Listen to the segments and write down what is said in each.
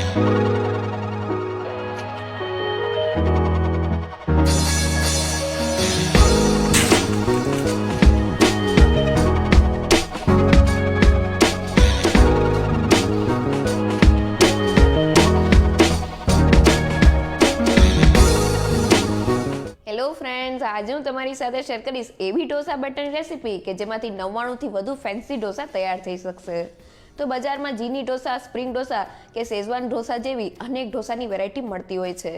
Hello friends, આજે હું તમારી સાથે શેર કરીશ એવી ઢોસા બેટરની રેસીપી કે જેમાંથી 99થી વધુ ફેન્સી ઢોસા તૈયાર થઈ શકશે. તો બજારમાં જીની ઢોસા, સ્પ્રિંગ ઢોસા કે શેઝવાન ઢોસા જેવી અનેક ઢોસાની વેરાયટી મળતી હોય છે.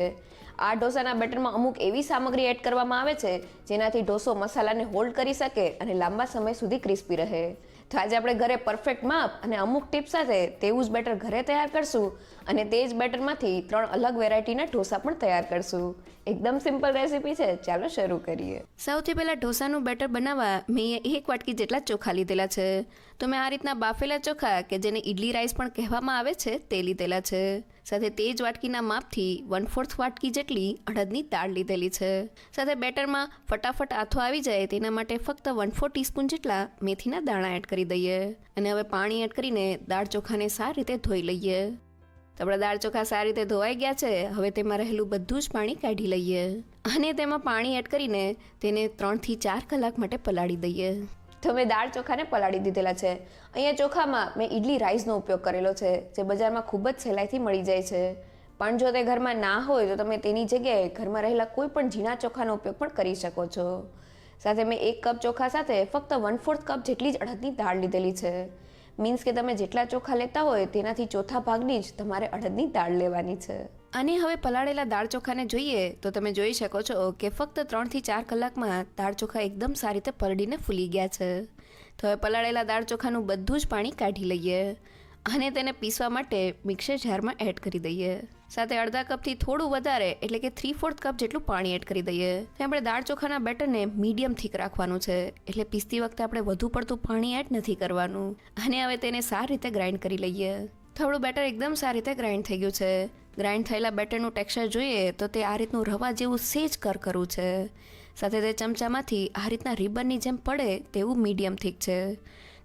આ ઢોસાના બેટરમાં અમુક એવી સામગ્રી એડ કરવામાં આવે છે જેનાથી ઢોસો મસાલાને હોલ્ડ કરી શકે અને લાંબા સમય સુધી ક્રિસ્પી રહે. તો આજે આપણે ઘરે પરફેક્ટ માપ અને અમુક ટિપ્સ સાથે તેવું જ બેટર ઘરે તૈયાર કરશું અને તે જ બેટરમાંથી 3 અલગ વેરાયટીના ઢોસા પણ તૈયાર કરશું. એકદમ સિમ્પલ રેસીપી છે, ચાલો શરૂ કરીએ. સૌથી પહેલા ઢોસાનું બેટર બનાવવા મેં 1 વાટકી જેટલા ચોખા લીધેલા છે. તો મેં આ રીતના બાફેલા ચોખા કે જેને ઇડલી રાઈસ પણ કહેવામાં આવે છે તે લીધેલા છે. સાથે તે જ વાટકીના માપથી 1/4 વાટકી જેટલી અડદની દાળ લીધેલી છે. સાથે બેટરમાં ફટાફટ આથો આવી જાય તેના માટે ફક્ત 1/4 ટીસ્પૂન જેટલા મેથીના દાણા એડ કરી દઈએ અને હવે પાણી એડ કરીને દાળ ચોખાને સારી રીતે ધોઈ લઈએ. તો આપણા દાળ ચોખા સારી રીતે ધોવાઈ ગયા છે. હવે તેમાં રહેલું બધું જ પાણી કાઢી લઈએ અને તેમાં પાણી એડ કરીને તેને 3 થી 4 કલાક માટે પલાળી દઈએ. તો મેં દાળ ચોખાને પલાળી દીધેલા છે. અહીંયા ચોખામાં મેં ઇડલી રાઈસનો ઉપયોગ કરેલો છે જે બજારમાં ખૂબ જ સહેલાઈથી મળી જાય છે. પણ જો તે ઘરમાં ના હોય તો તમે તેની જગ્યાએ ઘરમાં રહેલા કોઈ પણ ઝીણા ચોખાનો ઉપયોગ પણ કરી શકો છો. સાથે મેં 1 કપ ચોખા સાથે ફક્ત 1/4 કપ જેટલી જ અડદની દાળ લીધેલી છે. મીન્સ કે તમે જેટલા ચોખા લેતા હોય તેનાથી ચોથા ભાગની જ તમારે અડદની દાળ લેવાની છે. અને હવે પલાળેલા દાળ ચોખાને જોઈએ તો તમે જોઈ શકો છો કે ફક્ત 3 થી 4 કલાકમાં દાળ ચોખા એકદમ સારી રીતે પલળીને ફૂલી ગયા છે. તો હવે પલાળેલા દાળ ચોખાનું બધું જ પાણી કાઢી લઈએ અને તેને પીસવા માટે મિક્સર જારમાં એડ કરી દઈએ. સાથે અડધા કપથી થોડું વધારે એટલે કે 3/4 કપ જેટલું પાણી એડ કરી દઈએ. આપણે દાળ ચોખાના બેટરને મીડિયમ થીક રાખવાનું છે એટલે પીસતી વખતે આપણે વધુ પડતું પાણી એડ નથી કરવાનું. અને હવે તેને સારી રીતે ગ્રાઇન્ડ કરી લઈએ. તો આપણું બેટર એકદમ સારી રીતે ગ્રાઇન્ડ થઈ ગયું છે. ગ્રાઇન્ડ થયેલા બેટરનું ટેક્સચર જોઈએ તો તે આ રીતનું રવા જેવું સેજ કરકરું છે. સાથે તે ચમચામાંથી આ રીતના રિબનની જેમ પડે તેવું મીડિયમ થીક છે.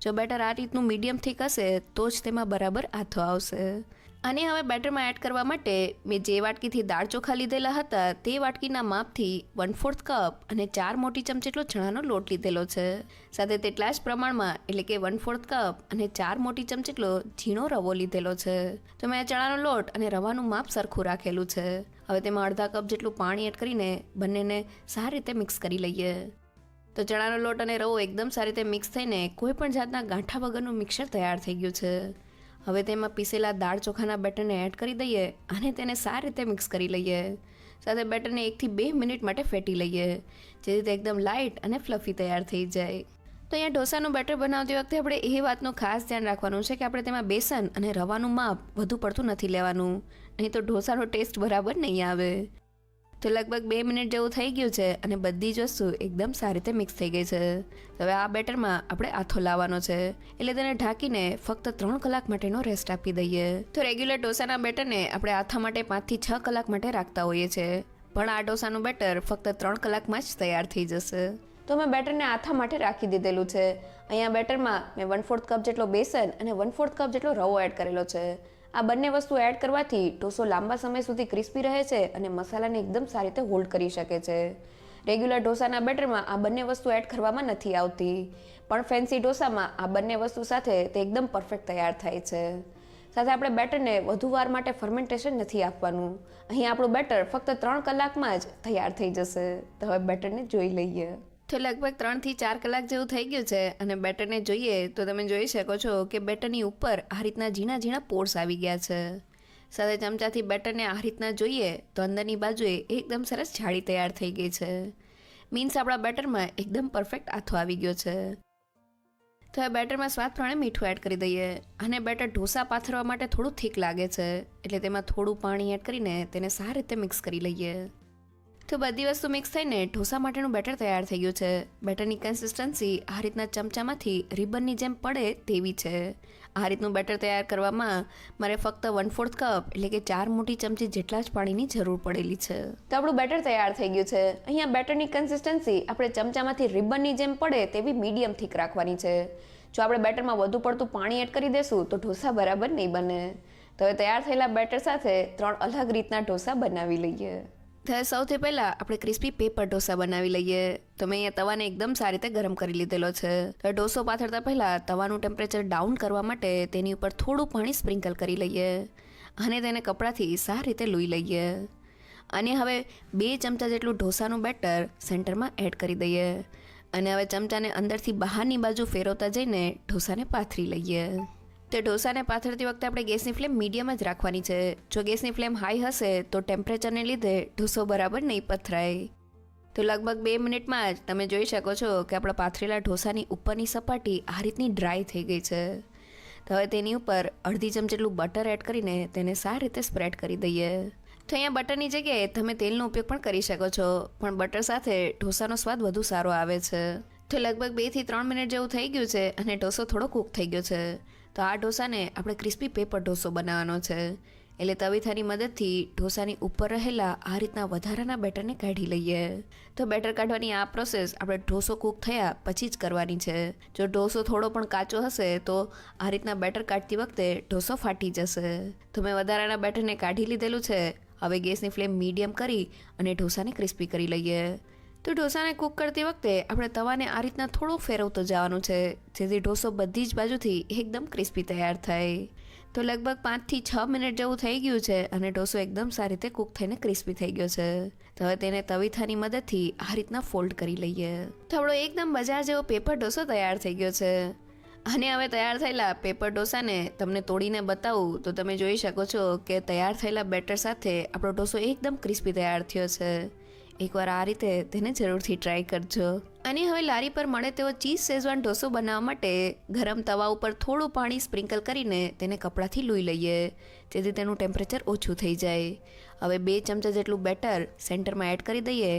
જો બેટર આ રીતનું મીડિયમ થીક હશે તો જ તેમાં બરાબર આથો આવશે. અને હવે બેટરમાં એડ કરવા માટે મેં જે વાટકીથી દાળ ચોખા લીધેલા હતા તે વાટકીના માપથી 1/4 કપ અને 4 મોટી ચમચી જેટલો ચણાનો લોટ લીધેલો છે. સાથે તેટલા જ પ્રમાણમાં એટલે કે 1/4 કપ અને 4 મોટી ચમચી જેટલો ઝીણો રવો લીધેલો છે. તો મેં ચણાનો લોટ અને રવાનું માપ સરખું રાખેલું છે. હવે તેમાં અડધા કપ જેટલું પાણી એડ કરીને બંનેને સારી રીતે મિક્સ કરી લઈએ. તો ચણાનો લોટ અને રવો એકદમ સારી રીતે મિક્સ થઈને કોઈ પણ જાતના ગાંઠા વગરનું મિક્સર તૈયાર થઈ ગયું છે. હવે તેમાં પીસેલા દાળ ચોખાના બેટરને એડ કરી દઈએ અને તેને સારી રીતે મિક્સ કરી લઈએ. સાથે બેટરને 1 થી 2 મિનિટ માટે ફેટી લઈએ જેથી તે એકદમ લાઇટ અને ફ્લફી તૈયાર થઈ જાય. તો અહીંયા ઢોસાનું બેટર બનાવતી વખતે આપણે એ વાતનું ખાસ ધ્યાન રાખવાનું છે કે આપણે તેમાં બેસન અને રવાનું માપ વધુ પડતું નથી લેવાનું, નહીં તો ઢોસાનો ટેસ્ટ બરાબર નહીં આવે. તો લગભગ 2 મિનિટ જેવું થઈ ગયું છે અને બધી જ વસ્તુ એકદમ સારી રીતે મિક્સ થઈ ગઈ છે. હવે આ બેટરમાં આપણે આથો લાવવાનો છે એટલે તેને ઢાંકીને ફક્ત 3 કલાક માટેનો રેસ્ટ આપી દઈએ. તો રેગ્યુલર ઢોસાના બેટરને આપણે આથા માટે 5 થી 6 કલાક માટે રાખતા હોઈએ છીએ, પણ આ ઢોસાનું બેટર ફક્ત 3 કલાકમાં જ તૈયાર થઈ જશે. તો મેં બેટરને આથા માટે રાખી દીધેલું છે. અહીંયા બેટરમાં મેં 1/4 કપ જેટલો બેસન અને 1/4 કપ જેટલો રવો એડ કરેલો છે. આ બંને વસ્તુ એડ કરવાથી ઢોસો લાંબા સમય સુધી ક્રિસ્પી રહે છે અને મસાલાને એકદમ સારી રીતે હોલ્ડ કરી શકે છે. રેગ્યુલર ઢોસાના બેટરમાં આ બંને વસ્તુ એડ કરવામાં નથી આવતી, પણ ફેન્સી ઢોસામાં આ બંને વસ્તુ સાથે તે એકદમ પરફેક્ટ તૈયાર થાય છે. સાથે આપણે બેટરને વધુ વાર માટે ફર્મેન્ટેશન નથી આપવાનું. અહીં આપણું બેટર ફક્ત 3 કલાકમાં જ તૈયાર થઈ જશે. તો હવે બેટરને જોઈ લઈએ. તો લગભગ 3 થી 4 કલાક જેવું થઈ ગયું છે અને બેટરને જોઈએ તો તમે જોઈ શકો છો કે બેટરની ઉપર આ રીતના ઝીણા ઝીણા પોર્સ આવી ગયા છે. સાથે ચમચાથી બેટરને આ રીતના જોઈએ તો અંદરની બાજુએ એકદમ સરસ જાળી તૈયાર થઈ ગઈ છે. મીન્સ આપણા બેટરમાં એકદમ પરફેક્ટ આથો આવી ગયો છે. તો આ બેટરમાં સ્વાદ પ્રમાણે મીઠું એડ કરી દઈએ અને બેટર ઢોસા પાથરવા માટે થોડું થીક લાગે છે એટલે તેમાં થોડું પાણી એડ કરીને તેને સારી રીતે મિક્સ કરી લઈએ. તો બધી વસ્તુ મિક્સ થઈને ઢોસા માટેનું બેટર તૈયાર થઈ ગયું છે. બેટરની કન્સિસ્ટન્સી આ રીતના ચમચામાંથી રિબનની જેમ પડે તેવી છે. આ રીતનું બેટર તૈયાર કરવામાં મારે ફક્ત 1/4 કપ એટલે કે 4 મોટી ચમચી જેટલા જ પાણીની જરૂર પડેલી છે. તો આપણું બેટર તૈયાર થઈ ગયું છે. અહીંયા બેટરની કન્સિસ્ટન્સી આપણે ચમચામાંથી રિબનની જેમ પડે તેવી મીડિયમ થીક રાખવાની છે. જો આપણે બેટરમાં વધુ પડતું પાણી એડ કરી દેશું તો ઢોસા બરાબર નહીં બને. તો હવે તૈયાર થયેલા બેટર સાથે 3 અલગ રીતના ઢોસા બનાવી લઈએ. તો સૌથી પહેલાં આપણે ક્રિસ્પી પેપર ઢોસા બનાવી લઈએ. તો મેં અહીંયા તવાને એકદમ સારી રીતે ગરમ કરી લીધેલો છે. તો ઢોસો પાથરતા પહેલાં તવાનું ટેમ્પરેચર ડાઉન કરવા માટે તેની ઉપર થોડું પાણી સ્પ્રિંકલ કરી લઈએ અને તેને કપડાથી સારી રીતે લૂઈ લઈએ. અને હવે 2 ચમચા જેટલું ઢોસાનું બેટર સેન્ટરમાં એડ કરી દઈએ અને હવે ચમચાને અંદરથી બહારની બાજુ ફેરવતા જઈને ઢોસાને પાથરી લઈએ. તે ઢોસાને પાથરતી વખતે આપણે ગેસની ફ્લેમ મીડિયમ જ રાખવાની છે. જો ગેસની ફ્લેમ હાઈ હશે તો ટેમ્પરેચરને લીધે ઢોસો બરાબર નહીં પથરાય. તો લગભગ 2 મિનિટમાં જ તમે જોઈ શકો છો કે આપણા પાથરેલા ઢોસાની ઉપરની સપાટી આ રીતની ડ્રાય થઈ ગઈ છે. તો હવે તેની ઉપર અડધી ચમચી જેટલું બટર એડ કરીને તેને સારી રીતે સ્પ્રેડ કરી દઈએ. તો અહીંયા બટરની જગ્યાએ તમે તેલનો ઉપયોગ પણ કરી શકો છો, પણ બટર સાથે ઢોસાનો સ્વાદ વધુ સારો આવે છે. તો લગભગ 2 થી 3 મિનિટ જેવું થઈ ગયું છે અને ઢોસો થોડો કૂક થઈ ગયો છે. તો આ ઢોસાને આપણે ક્રિસ્પી પેપર ઢોસો બનાવવાનો છે. એટલે તવીથાની મદદથી ઢોસાની ઉપર રહેલા આ રીતના વધારાના બેટરને કાઢી લઈએ. તો બેટર કાઢવાની આ પ્રોસેસ આપણે ઢોસો કૂક થયા પછી જ કરવાની છે. જો ઢોસો થોડો પણ કાચો હશે તો આ રીતના બેટર કાઢતી વખતે ઢોસો ફાટી જશે. તો મેં વધારાના બેટરને કાઢી લીધેલું છે. હવે ગેસની ફ્લેમ મીડિયમ કરી અને ઢોસાને ક્રિસ્પી કરી લઈએ. તો ઢોસાને કૂક કરતી વખતે આપણે તવાને આ રીતના થોડું ફેરવતો જવાનું છે, જેથી ઢોસો બધી જ બાજુથી એકદમ ક્રિસ્પી તૈયાર થાય. તો લગભગ 5 થી 6 મિનિટ જેવું થઈ ગયું છે અને ઢોસો એકદમ સારી રીતે કૂક થઈને ક્રિસ્પી થઈ ગયો છે. તો હવે તેને તવીથાની મદદથી આ રીતના ફોલ્ડ કરી લઈએ. તો આપણો એકદમ બજાર જેવો પેપર ઢોસો તૈયાર થઈ ગયો છે. અને હવે તૈયાર થયેલા પેપર ઢોસાને તમને તોડીને બતાવું તો તમે જોઈ શકો છો કે તૈયાર થયેલા બેટર સાથે આપણો ઢોસો એકદમ ક્રિસ્પી તૈયાર થયો છે. એકવાર આ રીતે તેને જરૂરથી ટ્રાય કરજો. અને હવે લારી પર મળે તેવો ચીઝ શેઝવાન ઢોસો બનાવવા માટે ગરમ તવા ઉપર થોડું પાણી સ્પ્રિંકલ કરીને તેને કપડાથી લૂઈ લઈએ, જેથી તેનું ટેમ્પરેચર ઓછું થઈ જાય. હવે 2 ચમચા જેટલું બેટર સેન્ટરમાં એડ કરી દઈએ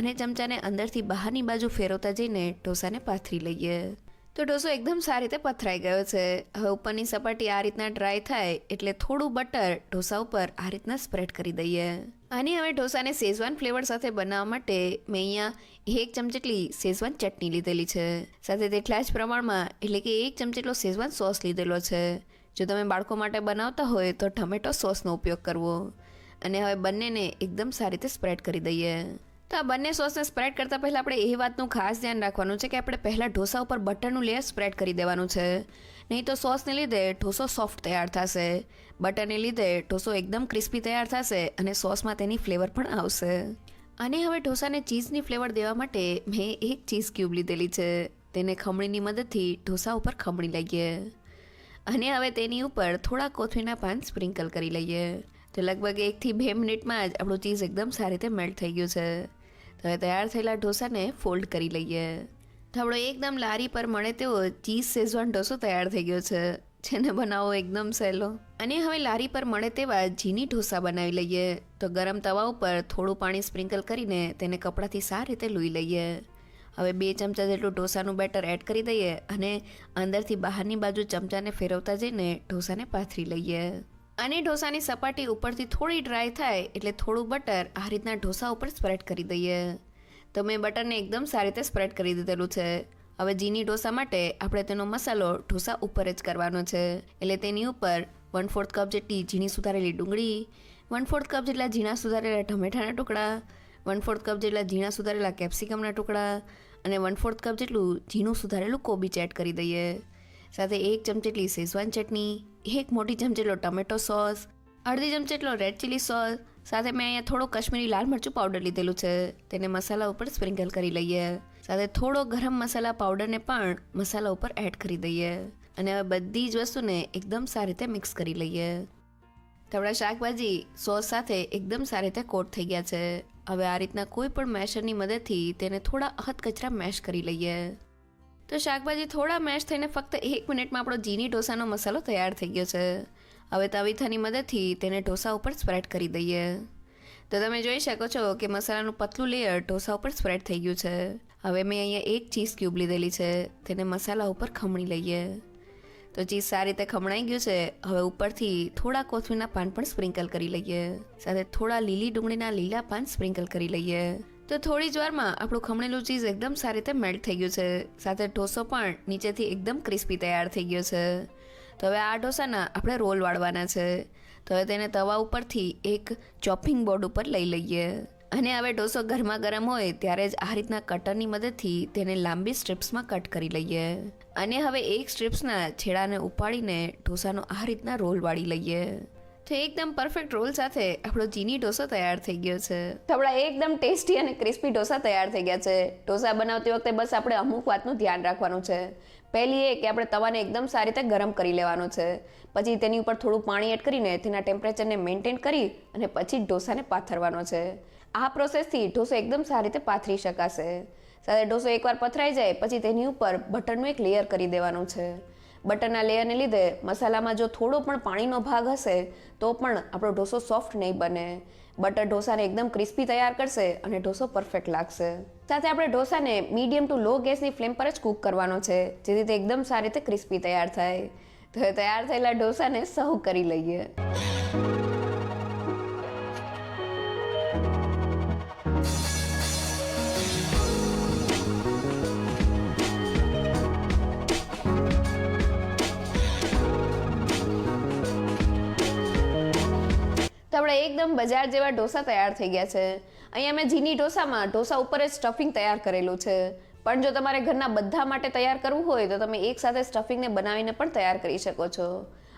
અને ચમચાને અંદરથી બહારની બાજુ ફેરવતા જઈને ઢોસાને પાથરી લઈએ. તો ઢોસો એકદમ સારી રીતે પથરાઈ ગયો છે. હવે ઉપરની સપાટી આ રીતના ડ્રાય થાય એટલે થોડું બટર ઢોસા ઉપર આ રીતના સ્પ્રેડ કરી દઈએ. અને હવે ઢોસાને શેઝવાન ફ્લેવર સાથે બનાવવા માટે મેં અહીંયા 1 ચમચી જેટલી શેઝવાન ચટણી લીધેલી છે. સાથે તેટલા જ પ્રમાણમાં એટલે કે 1 ચમચી જેટલો શેઝવાન સોસ લીધેલો છે. જો તમે બાળકો માટે બનાવતા હોય તો ટમેટો સોસનો ઉપયોગ કરવો. અને હવે બંનેને એકદમ સારી રીતે સ્પ્રેડ કરી દઈએ. તો આ બંને સોસને સ્પ્રેડ કરતાં પહેલાં આપણે એ વાતનું ખાસ ધ્યાન રાખવાનું છે કે આપણે પહેલાં ઢોસા ઉપર બટરનું લેયર સ્પ્રેડ કરી દેવાનું છે. નહીં તો સોસને લીધે ઢોસો સોફ્ટ તૈયાર થશે, બટરને લીધે ઢોસો એકદમ ક્રિસ્પી તૈયાર થશે અને સોસમાં તેની ફ્લેવર પણ આવશે. અને હવે ઢોસાને ચીઝની ફ્લેવર દેવા માટે મેં 1 ચીઝ ક્યુબ લીધેલી છે. તેને ખમણીની મદદથી ઢોસા ઉપર ખમણી લઈએ અને હવે તેની ઉપર થોડા કોથમીરના પાન સ્પ્રિંકલ કરી લઈએ. તો લગભગ 1 થી 2 મિનિટમાં જ આપણું ચીઝ એકદમ સારી રીતે મેલ્ટ થઈ ગયું છે. તો હવે તૈયાર થયેલા ઢોસાને ફોલ્ડ કરી લઈએ. તો આપણો એકદમ લારી પર મળે તેવો ચીઝ શેઝવાન ઢોસો તૈયાર થઈ ગયો છે, જેને બનાવવો એકદમ સહેલો. અને હવે લારી પર મળે તેવા ઝીની ઢોસા બનાવી લઈએ. તો ગરમ તવા ઉપર થોડું પાણી સ્પ્રિંકલ કરીને તેને કપડાથી સારી રીતે લૂઈ લઈએ. હવે 2 ચમચા જેટલું ઢોસાનું બેટર એડ કરી દઈએ અને અંદરથી બહારની બાજુ ચમચાને ફેરવતા જઈને ઢોસાને પાથરી લઈએ. અને ઢોસાની સપાટી ઉપરથી થોડી ડ્રાય થાય એટલે થોડું બટર આ રીતના ઢોસા ઉપર સ્પ્રેડ કરી દઈએ. તો મેં બટરને એકદમ સારી રીતે સ્પ્રેડ કરી દીધેલું છે. હવે ઝીની ઢોસા માટે આપણે તેનો મસાલો ઢોસા ઉપર જ કરવાનો છે. એટલે તેની ઉપર 1/4 કપ જેટલી ઝીણી સુધારેલી ડુંગળી, 1/4 કપ જેટલા ઝીણા સુધારેલા ટમેટાના ટુકડા, 1/4 કપ જેટલા ઝીણા સુધારેલા કેપ્સિકમના ટુકડા અને 1/4 કપ જેટલું ઝીણું સુધારેલું કોબીજ એડ કરી દઈએ. સાથે 1 ચમચી જેટલી શેઝવાન ચટણી, 1 મોટી ચમચી જેટલો ટમેટો સોસ, અડધી ચમચી જેટલો રેડ ચીલી સોસ, સાથે મેં અહીંયા થોડો કાશ્મીરી લાલ મરચું પાવડર લીધેલું છે. તેને મસાલા ઉપર સ્પ્રિંકલ કરી લઈએ. સાથે થોડો ગરમ મસાલા પાવડરને પણ મસાલા ઉપર એડ કરી દઈએ. અને હવે બધી જ વસ્તુને એકદમ સારી રીતે મિક્સ કરી લઈએ. તો આપણા શાકભાજી સોસ સાથે એકદમ સારી રીતે કોટ થઈ ગયા છે. હવે આ રીતના કોઈ પણ મેશરની મદદથી તેને થોડા અધકચરા મેશ કરી લઈએ. તો શાકભાજી થોડા મેશ થઈને ફક્ત 1 મિનિટમાં આપણો ઝીની ઢોસાનો મસાલો તૈયાર થઈ ગયો છે. હવે તવીથાની મદદથી તેને ઢોસા ઉપર સ્પ્રેડ કરી દઈએ. તો તમે જોઈ શકો છો કે મસાલાનું પતલું લેયર ઢોસા ઉપર સ્પ્રેડ થઈ ગયું છે. હવે મેં અહીંયા 1 ચીઝ ક્યુબ લીધેલી છે. તેને મસાલા ઉપર ખમણી લઈએ. તો ચીઝ સારી રીતે ખમણાઈ ગયું છે. હવે ઉપરથી થોડા કોથમીરના પાન પણ સ્પ્રિંકલ કરી લઈએ. સાથે થોડા લીલી ડુંગળીના લીલા પાન સ્પ્રિંકલ કરી લઈએ. તો થોડી જ વારમાં આપણું ખમણેલું ચીઝ એકદમ સારી રીતે મેલ્ટ થઈ ગયું છે. સાથે ઢોસો પણ નીચેથી એકદમ ક્રિસ્પી તૈયાર થઈ ગયો છે. તો હવે આ ઢોસાના આપણે રોલ વાળવાના છે. તો હવે તેને તવા ઉપરથી એક ચોપિંગ બોર્ડ ઉપર લઈ લઈએ અને હવે ઢોસો ગરમા ગરમ હોય ત્યારે જ આ રીતના કટરની મદદથી તેને લાંબી સ્ટ્રીપ્સમાં કટ કરી લઈએ અને હવે એક સ્ટ્રીપ્સના છેડાને ઉપાડીને ઢોસાનો આ રીતના રોલ વાળી લઈએ. તો એકદમ પરફેક્ટ રોલ સાથે આપણો ચીની ઢોસો તૈયાર થઈ ગયો છે. તો આપણા એકદમ ટેસ્ટી અને ક્રિસ્પી ઢોસા તૈયાર થઈ ગયા છે. ઢોસા બનાવતી વખતે બસ આપણે અમુક વાતનું ધ્યાન રાખવાનું છે. પહેલી એ કે આપણે તવાને એકદમ સારી રીતે ગરમ કરી લેવાનો છે. પછી તેની ઉપર થોડું પાણી એડ કરીને તેના ટેમ્પરેચરને મેન્ટેન કરી અને પછી ઢોસાને પાથરવાનો છે. આ પ્રોસેસથી ઢોસો એકદમ સારી રીતે પાથરી શકાશે. સાથે ઢોસો એકવાર પથરાઈ જાય પછી તેની ઉપર બટરનું એક લેયર કરી દેવાનું છે. બટરના લેયરને લીધે મસાલામાં જો થોડો પણ પાણીનો ભાગ હશે તો પણ આપણો ઢોસો સોફ્ટ નહીં બને. બટર ઢોસાને એકદમ ક્રિસ્પી તૈયાર કરશે અને ઢોસો પરફેક્ટ લાગશે. સાથે આપણે ઢોસાને મીડિયમ ટુ લો ગેસની ફ્લેમ પર જ કૂક કરવાનો છે જેથી તે એકદમ સારી રીતે ક્રિસ્પી તૈયાર થાય. તો તૈયાર થયેલા ઢોસાને સર્વ કરી લઈએ. તો આપણે એકદમ બજાર જેવા ઢોસા તૈયાર થઈ ગયા છે. અહીંયા મેં જીની ઢોસામાં ઢોસા ઉપર જ સ્ટફિંગ તૈયાર કરેલું છે. પણ જો તમારે ઘરના બધા માટે તૈયાર કરવું હોય તો તમે એક સાથે સ્ટફિંગને બનાવીને પણ તૈયાર કરી શકો છો.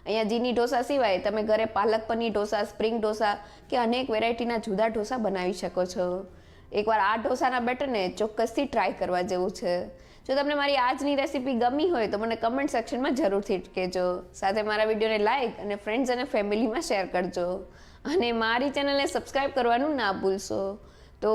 અહીંયા જીની ઢોસા સિવાય તમે ઘરે પાલક પનીર ઢોસા, સ્પ્રિંગ ઢોસા કે અનેક વેરાયટીના જુદા ઢોસા બનાવી શકો છો. એકવાર આ ઢોસાના બેટરને ચોક્કસથી ટ્રાય કરવા જેવું છે. જો તમને મારી આજની રેસીપી ગમી હોય તો મને કમેન્ટ સેક્શનમાં જરૂરથી કહેજો. સાથે મારા વિડીયોને લાઇક અને ફ્રેન્ડ્સ અને ફેમિલીમાં શેર કરજો અને મારી ચેનલને સબસ્ક્રાઈબ કરવાનું ના ભૂલશો. તો